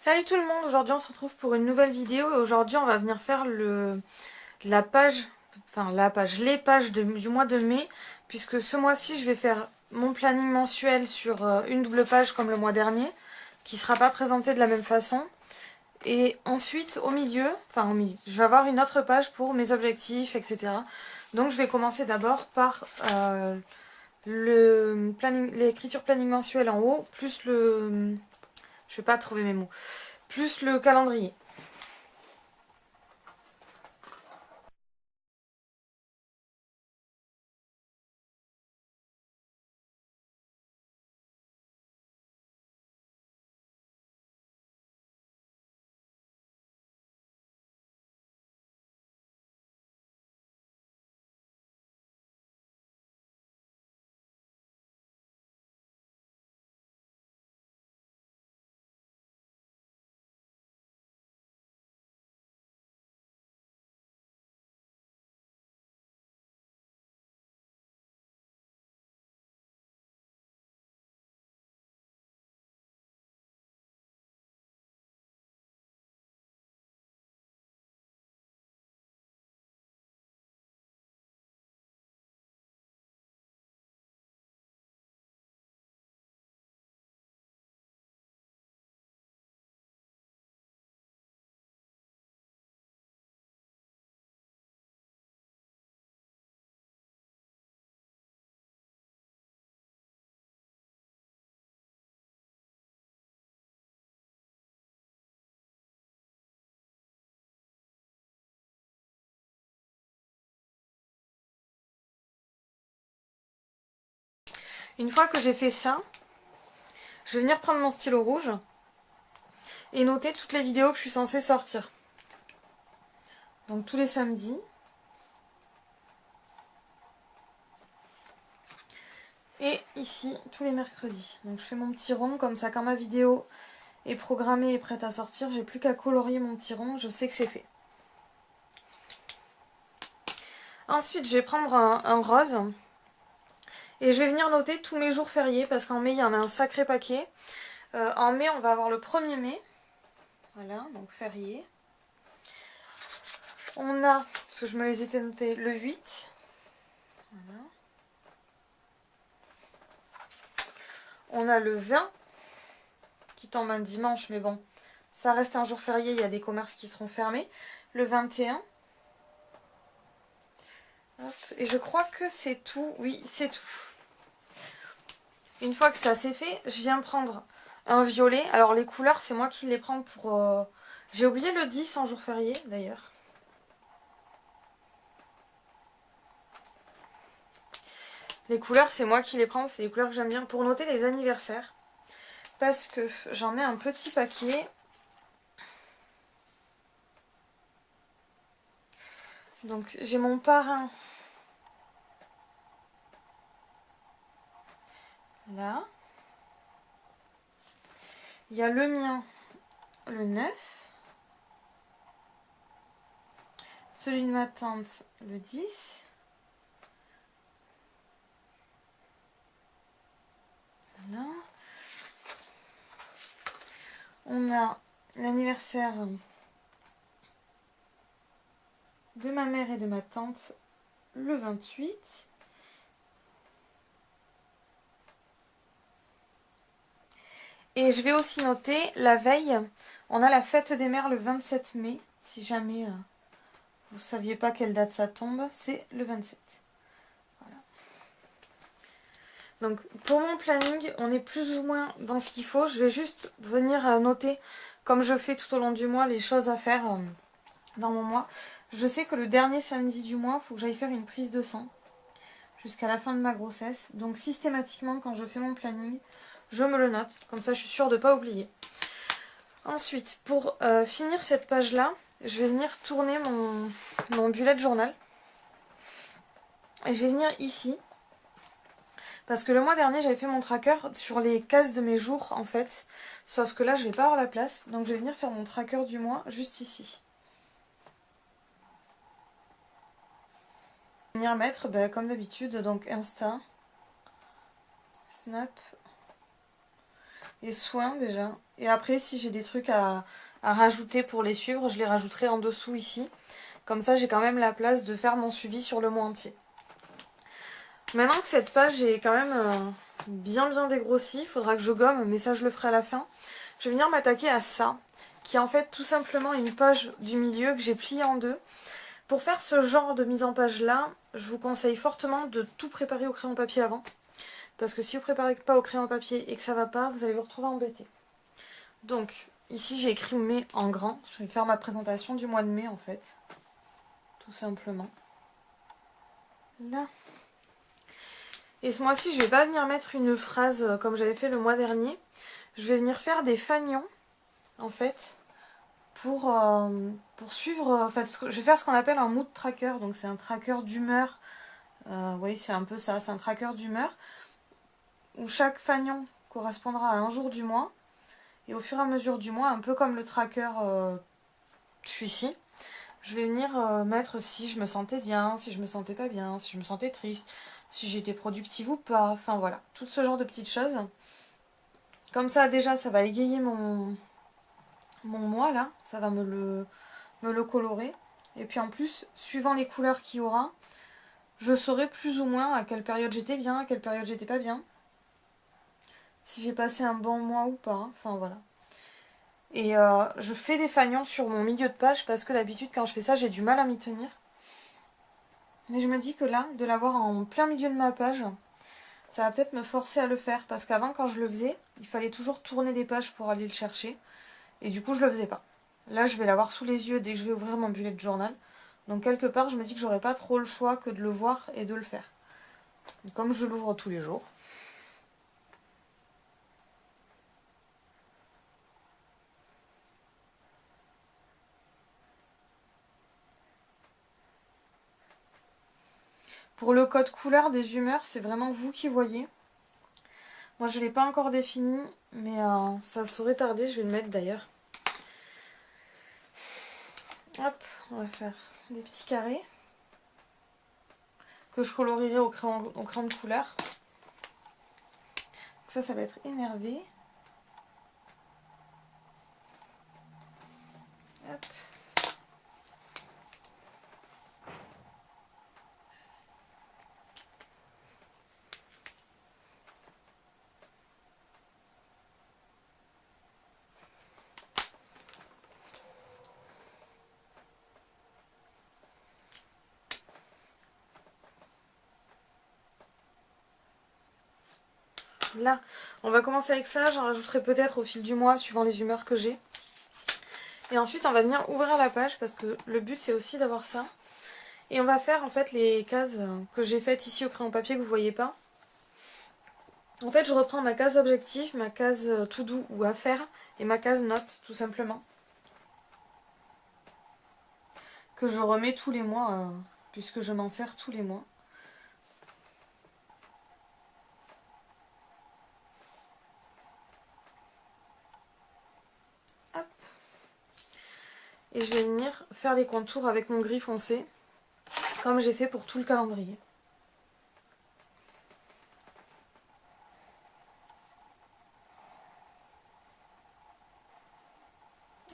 Salut tout le monde, aujourd'hui on se retrouve pour une nouvelle vidéo et aujourd'hui on va venir faire la page, les pages du mois de mai, puisque ce mois-ci je vais faire mon planning mensuel sur une double page comme le mois dernier, qui ne sera pas présenté de la même façon. Et ensuite au milieu, je vais avoir une autre page pour mes objectifs, etc. Donc je vais commencer d'abord par l'écriture planning mensuel en haut, plus je vais pas trouver mes mots, plus le calendrier. Une fois que j'ai fait ça, je vais venir prendre mon stylo rouge et noter toutes les vidéos que je suis censée sortir. Donc tous les samedis. Et ici, tous les mercredis. Donc je fais mon petit rond, comme ça quand ma vidéo est programmée et prête à sortir, j'ai plus qu'à colorier mon petit rond, je sais que c'est fait. Ensuite, je vais prendre un rose et je vais venir noter tous mes jours fériés parce qu'en mai, il y en a un sacré paquet. En mai, on va avoir le 1er mai. Voilà, donc férié. On a, parce que je me les étais notés, le 8. Voilà. On a le 20 qui tombe un dimanche, mais bon, ça reste un jour férié, il y a des commerces qui seront fermés. Le 21. Hop. Et je crois que c'est tout. Oui, c'est tout. Une fois que ça c'est fait, je viens prendre un violet. Alors les couleurs, c'est moi qui les prends pour... J'ai oublié le 10 en jour férié, d'ailleurs. Les couleurs, c'est moi qui les prends. C'est les couleurs que j'aime bien pour noter les anniversaires. Parce que j'en ai un petit paquet. Donc j'ai mon parrain. Là. Il y a le mien, le 9. Celui de ma tante, le 10. Voilà. On a l'anniversaire de ma mère et de ma tante, le 28. Et je vais aussi noter la veille, on a la fête des mères le 27 mai. Si jamais vous ne saviez pas quelle date ça tombe, c'est le 27. Voilà. Donc pour mon planning, on est plus ou moins dans ce qu'il faut. Je vais juste venir noter, comme je fais tout au long du mois, les choses à faire dans mon mois. Je sais que le dernier samedi du mois, il faut que j'aille faire une prise de sang jusqu'à la fin de ma grossesse. Donc systématiquement, quand je fais mon planning, je me le note. Comme ça, je suis sûre de ne pas oublier. Ensuite, pour finir cette page-là, je vais venir tourner mon bullet journal. Et je vais venir ici. Parce que le mois dernier, j'avais fait mon tracker sur les cases de mes jours, en fait. Sauf que là, je vais pas avoir la place. Donc, je vais venir faire mon tracker du mois juste ici. Je vais venir mettre, comme d'habitude, donc Insta, Snap, et soins déjà. Et après, si j'ai des trucs à rajouter pour les suivre, je les rajouterai en dessous ici. Comme ça, j'ai quand même la place de faire mon suivi sur le mois entier. Maintenant que cette page est quand même bien dégrossie, il faudra que je gomme, mais ça je le ferai à la fin. Je vais venir m'attaquer à ça, qui est en fait tout simplement une page du milieu que j'ai pliée en deux. Pour faire ce genre de mise en page là, je vous conseille fortement de tout préparer au crayon papier avant. Parce que si vous ne préparez pas au crayon papier et que ça va pas, vous allez vous retrouver embêté. Donc ici j'ai écrit mai en grand, je vais faire ma présentation du mois de mai en fait. Tout simplement. Là. Et ce mois-ci, je vais pas venir mettre une phrase comme j'avais fait le mois dernier. Je vais venir faire des fanions, en fait, pour suivre... En fait, je vais faire ce qu'on appelle un mood tracker. Donc c'est un tracker d'humeur. Oui, c'est un peu ça, c'est un tracker d'humeur. Où chaque fanion correspondra à un jour du mois. Et au fur et à mesure du mois, un peu comme le tracker celui-ci, je vais venir mettre si je me sentais bien, si je me sentais pas bien, si je me sentais triste, si j'étais productive ou pas, enfin voilà, tout ce genre de petites choses. Comme ça déjà ça va égayer mon mois là, ça va me le colorer. Et puis en plus, suivant les couleurs qu'il y aura, je saurai plus ou moins à quelle période j'étais bien, à quelle période j'étais pas bien. Si j'ai passé un bon mois ou pas, enfin voilà. Et je fais des fanions sur mon milieu de page parce que d'habitude quand je fais ça j'ai du mal à m'y tenir. Mais je me dis que là, de l'avoir en plein milieu de ma page, ça va peut-être me forcer à le faire. Parce qu'avant, quand je le faisais, il fallait toujours tourner des pages pour aller le chercher. Et du coup, je le faisais pas. Là, je vais l'avoir sous les yeux dès que je vais ouvrir mon bullet journal. Donc quelque part, je me dis que j'aurai pas trop le choix que de le voir et de le faire. Et comme je l'ouvre tous les jours. Pour le code couleur des humeurs, c'est vraiment vous qui voyez. Moi, je ne l'ai pas encore défini, mais ça saurait tarder. Je vais le mettre d'ailleurs. Hop, on va faire des petits carrés que je colorierai au crayon de couleur. Ça va être énervé. Hop. Là, on va commencer avec ça, j'en rajouterai peut-être au fil du mois suivant les humeurs que j'ai. Et ensuite on va venir ouvrir la page parce que le but c'est aussi d'avoir ça. Et on va faire en fait les cases que j'ai faites ici au crayon papier que vous voyez pas. En fait je reprends ma case objectif, ma case to do ou à faire et ma case note tout simplement. Que je remets tous les mois puisque je m'en sers tous les mois. Et je vais venir faire les contours avec mon gris foncé, comme j'ai fait pour tout le calendrier.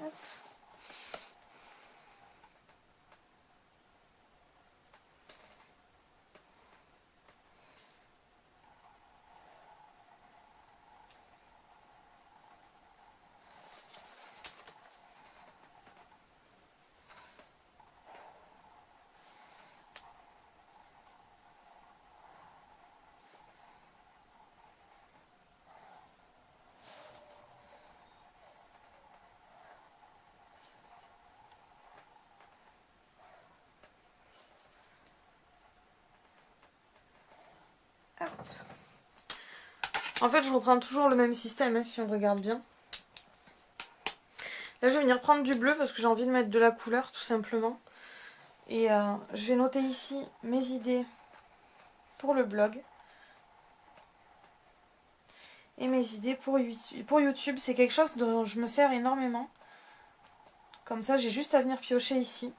Hop. Hop. En fait, je reprends toujours le même système, hein, si on regarde bien. Là, je vais venir prendre du bleu parce que j'ai envie de mettre de la couleur, tout simplement. Et je vais noter ici mes idées pour le blog. Et mes idées pour YouTube. Pour YouTube, c'est quelque chose dont je me sers énormément. Comme ça, j'ai juste à venir piocher ici.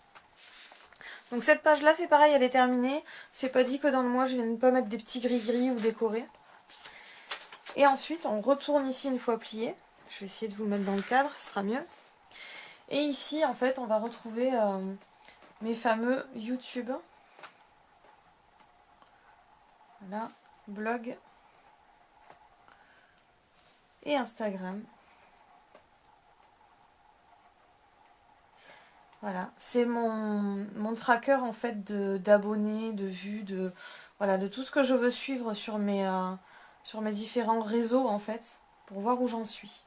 Donc cette page-là, c'est pareil, elle est terminée. C'est pas dit que dans le mois, je vienne pas mettre des petits gris-gris ou décorer. Et ensuite on retourne ici une fois plié. Je vais essayer de vous mettre dans le cadre, ce sera mieux. Et ici en fait on va retrouver mes fameux YouTube. Voilà, blog et Instagram. Voilà, c'est mon tracker en fait d'abonnés, de vues, voilà, de tout ce que je veux suivre sur mes différents réseaux en fait, pour voir où j'en suis.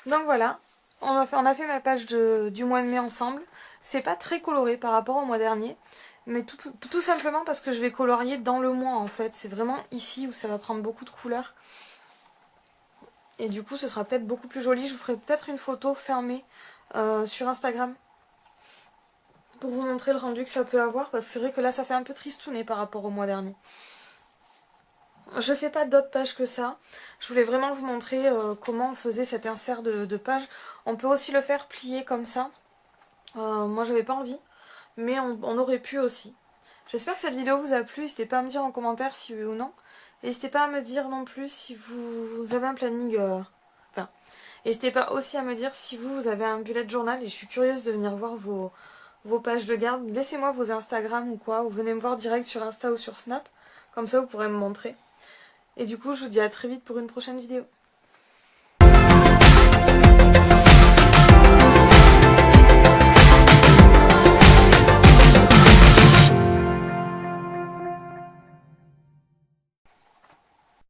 Donc voilà, on a fait ma page du mois de mai ensemble. C'est pas très coloré par rapport au mois dernier, mais tout simplement parce que je vais colorier dans le mois en fait. C'est vraiment ici où ça va prendre beaucoup de couleurs. Et du coup ce sera peut-être beaucoup plus joli. Je vous ferai peut-être une photo fermée sur Instagram pour vous montrer le rendu que ça peut avoir, parce que c'est vrai que là ça fait un peu tristouné par rapport au mois dernier. Je fais pas d'autres pages que ça. Je voulais vraiment vous montrer comment on faisait cet insert de page. On peut aussi le faire plier comme ça. Moi j'avais pas envie, mais on aurait pu aussi. J'espère que cette vidéo vous a plu. N'hésitez pas à me dire en commentaire si oui ou non. N'hésitez pas à me dire non plus si vous avez un planning... Enfin, n'hésitez pas aussi à me dire si vous avez un bullet journal, et je suis curieuse de venir voir vos pages de garde. Laissez-moi vos Instagram ou quoi, ou venez me voir direct sur Insta ou sur Snap. Comme ça vous pourrez me montrer. Et du coup je vous dis à très vite pour une prochaine vidéo.